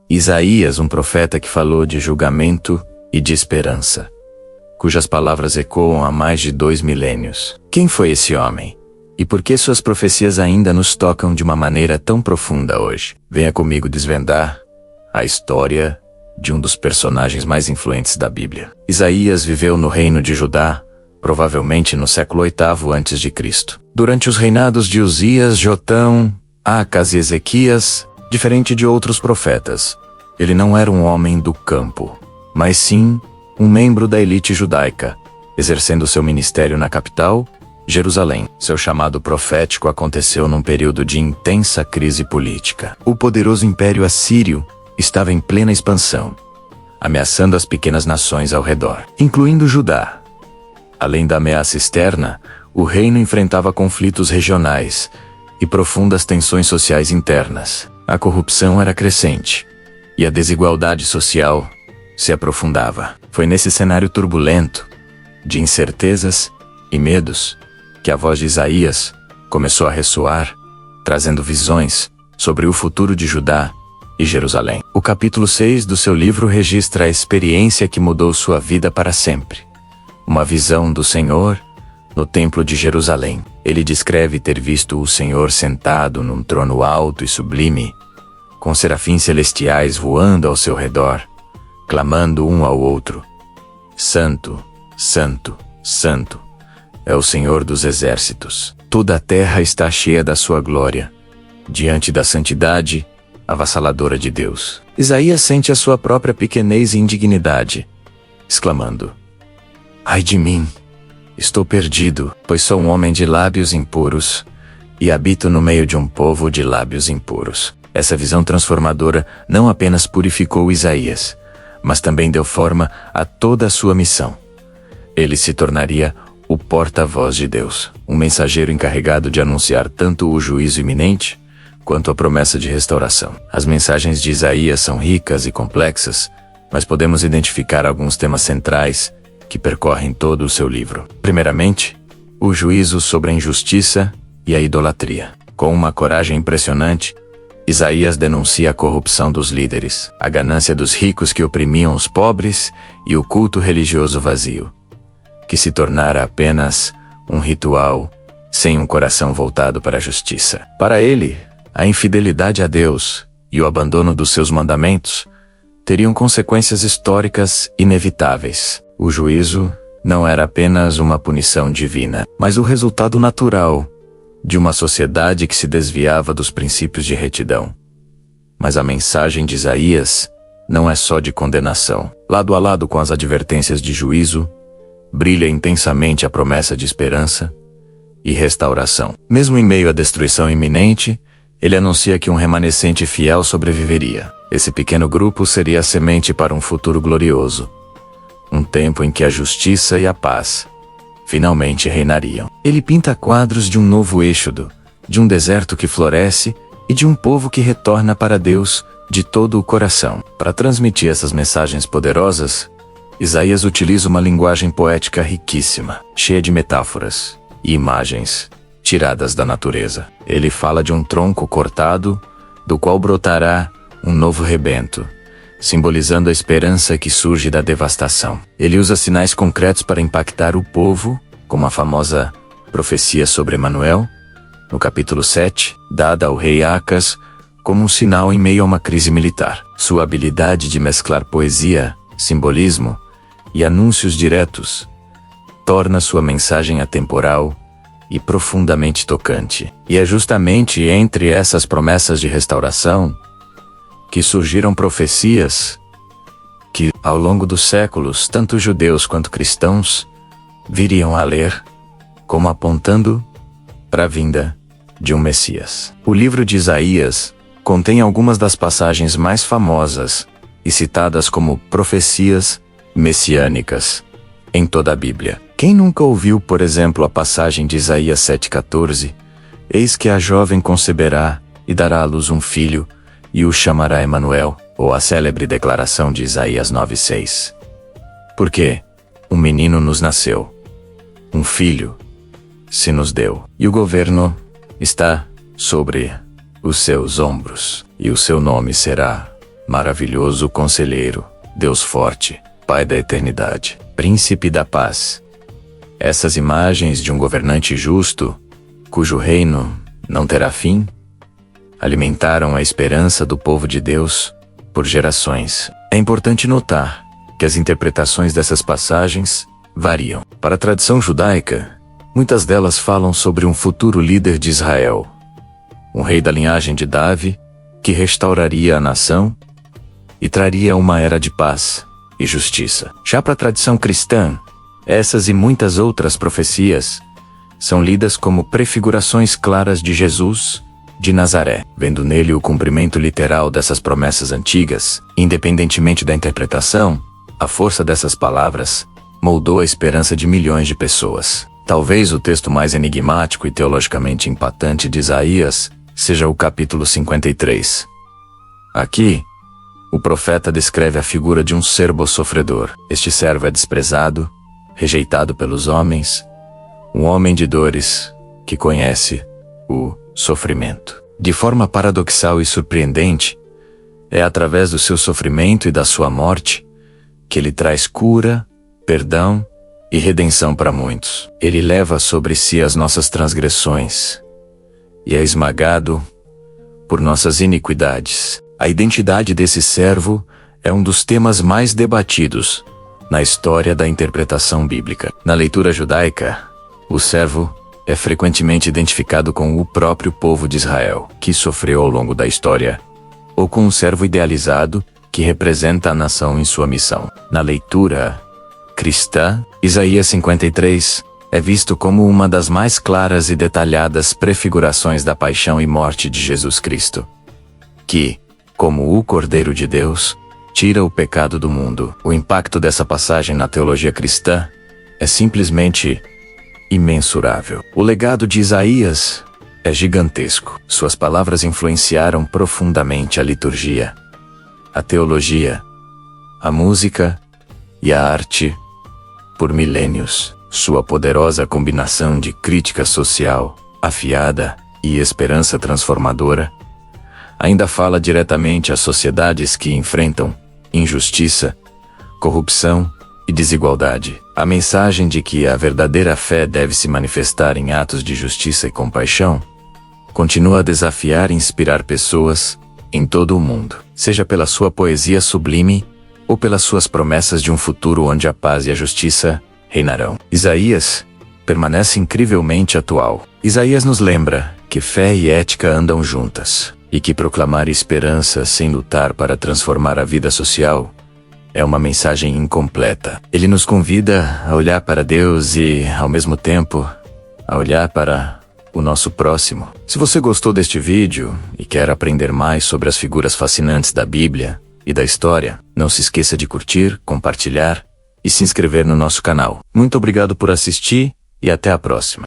Isaías, um profeta que falou de julgamento e de esperança, cujas palavras ecoam há mais de 2 milênios. Quem foi esse homem? E por que suas profecias ainda nos tocam de uma maneira tão profunda hoje? Venha comigo desvendar a história de um dos personagens mais influentes da Bíblia. Isaías viveu no reino de Judá, provavelmente no século VIII a.C. Durante os reinados de Uzias, Jotão, Acas e Ezequias, diferente de outros profetas, ele não era um homem do campo, mas sim um membro da elite judaica, exercendo seu ministério na capital, Jerusalém. Seu chamado profético aconteceu num período de intensa crise política. O poderoso Império Assírio estava em plena expansão, ameaçando as pequenas nações ao redor, incluindo Judá. Além da ameaça externa, o reino enfrentava conflitos regionais e profundas tensões sociais internas. A corrupção era crescente e a desigualdade social se aprofundava. Foi nesse cenário turbulento, de incertezas e medos, que a voz de Isaías começou a ressoar, trazendo visões sobre o futuro de Judá e Jerusalém. O capítulo 6 do seu livro registra a experiência que mudou sua vida para sempre. Uma visão do Senhor no Templo de Jerusalém. Ele descreve ter visto o Senhor sentado num trono alto e sublime, com serafins celestiais voando ao seu redor, clamando um ao outro: Santo, Santo, Santo, é o Senhor dos exércitos. Toda a terra está cheia da sua glória, diante da santidade avassaladora de Deus. Isaías sente a sua própria pequenez e indignidade, exclamando: Ai de mim! Estou perdido, pois sou um homem de lábios impuros, e habito no meio de um povo de lábios impuros. Essa visão transformadora não apenas purificou Isaías, mas também deu forma a toda a sua missão. Ele se tornaria o porta-voz de Deus, um mensageiro encarregado de anunciar tanto o juízo iminente, quanto a promessa de restauração. As mensagens de Isaías são ricas e complexas, mas podemos identificar alguns temas centrais que percorrem todo o seu livro. Primeiramente, o juízo sobre a injustiça e a idolatria. Com uma coragem impressionante, Isaías denuncia a corrupção dos líderes, a ganância dos ricos que oprimiam os pobres e o culto religioso vazio, que se tornara apenas um ritual sem um coração voltado para a justiça. Para ele, a infidelidade a Deus e o abandono dos seus mandamentos teriam consequências históricas inevitáveis. O juízo não era apenas uma punição divina, mas o resultado natural de uma sociedade que se desviava dos princípios de retidão. Mas a mensagem de Isaías não é só de condenação. Lado a lado com as advertências de juízo, brilha intensamente a promessa de esperança e restauração. Mesmo em meio à destruição iminente, ele anuncia que um remanescente fiel sobreviveria. Esse pequeno grupo seria a semente para um futuro glorioso, um tempo em que a justiça e a paz finalmente reinariam. Ele pinta quadros de um novo êxodo, de um deserto que floresce e de um povo que retorna para Deus de todo o coração. Para transmitir essas mensagens poderosas, Isaías utiliza uma linguagem poética riquíssima, cheia de metáforas e imagens tiradas da natureza. Ele fala de um tronco cortado, do qual brotará um novo rebento, simbolizando a esperança que surge da devastação. Ele usa sinais concretos para impactar o povo, como a famosa profecia sobre Emanuel, no capítulo 7, dada ao rei Acas como um sinal em meio a uma crise militar. Sua habilidade de mesclar poesia, simbolismo e anúncios diretos torna sua mensagem atemporal e profundamente tocante. E é justamente entre essas promessas de restauração que surgiram profecias que, ao longo dos séculos, tanto judeus quanto cristãos viriam a ler como apontando para a vinda de um Messias. O livro de Isaías contém algumas das passagens mais famosas e citadas como profecias messiânicas em toda a Bíblia. Quem nunca ouviu, por exemplo, a passagem de Isaías 7,14? Eis que a jovem conceberá e dará à luz um filho, e o chamará Emanuel, ou a célebre declaração de Isaías 9,6. Porque um menino nos nasceu, um filho se nos deu, e o governo está sobre os seus ombros, e o seu nome será maravilhoso conselheiro, Deus forte, Pai da eternidade, príncipe da paz. Essas imagens de um governante justo, cujo reino não terá fim, alimentaram a esperança do povo de Deus por gerações. É importante notar que as interpretações dessas passagens variam. Para a tradição judaica, muitas delas falam sobre um futuro líder de Israel, um rei da linhagem de Davi, que restauraria a nação e traria uma era de paz e justiça. Já para a tradição cristã, essas e muitas outras profecias são lidas como prefigurações claras de Jesus de Nazaré, vendo nele o cumprimento literal dessas promessas antigas. Independentemente da interpretação, a força dessas palavras moldou a esperança de milhões de pessoas. Talvez o texto mais enigmático e teologicamente impactante de Isaías seja o capítulo 53. Aqui, o profeta descreve a figura de um servo sofredor. Este servo é desprezado, rejeitado pelos homens, um homem de dores que conhece o sofrimento. De forma paradoxal e surpreendente, é através do seu sofrimento e da sua morte que ele traz cura, perdão e redenção para muitos. Ele leva sobre si as nossas transgressões e é esmagado por nossas iniquidades. A identidade desse servo é um dos temas mais debatidos na história da interpretação bíblica. Na leitura judaica, o servo é frequentemente identificado com o próprio povo de Israel, que sofreu ao longo da história, ou com um servo idealizado que representa a nação em sua missão. Na leitura cristã, Isaías 53 é visto como uma das mais claras e detalhadas prefigurações da paixão e morte de Jesus Cristo, que, como o Cordeiro de Deus, tira o pecado do mundo. O impacto dessa passagem na teologia cristã é simplesmente imensurável. O legado de Isaías é gigantesco. Suas palavras influenciaram profundamente a liturgia, a teologia, a música e a arte por milênios. Sua poderosa combinação de crítica social, afiada e esperança transformadora ainda fala diretamente às sociedades que enfrentam injustiça, corrupção e desigualdade. A mensagem de que a verdadeira fé deve se manifestar em atos de justiça e compaixão continua a desafiar e inspirar pessoas em todo o mundo, seja pela sua poesia sublime ou pelas suas promessas de um futuro onde a paz e a justiça reinarão. Isaías permanece incrivelmente atual. Isaías nos lembra que fé e ética andam juntas, e que proclamar esperança sem lutar para transformar a vida social é uma mensagem incompleta. Ele nos convida a olhar para Deus e, ao mesmo tempo, a olhar para o nosso próximo. Se você gostou deste vídeo e quer aprender mais sobre as figuras fascinantes da Bíblia e da história, não se esqueça de curtir, compartilhar e se inscrever no nosso canal. Muito obrigado por assistir e até a próxima.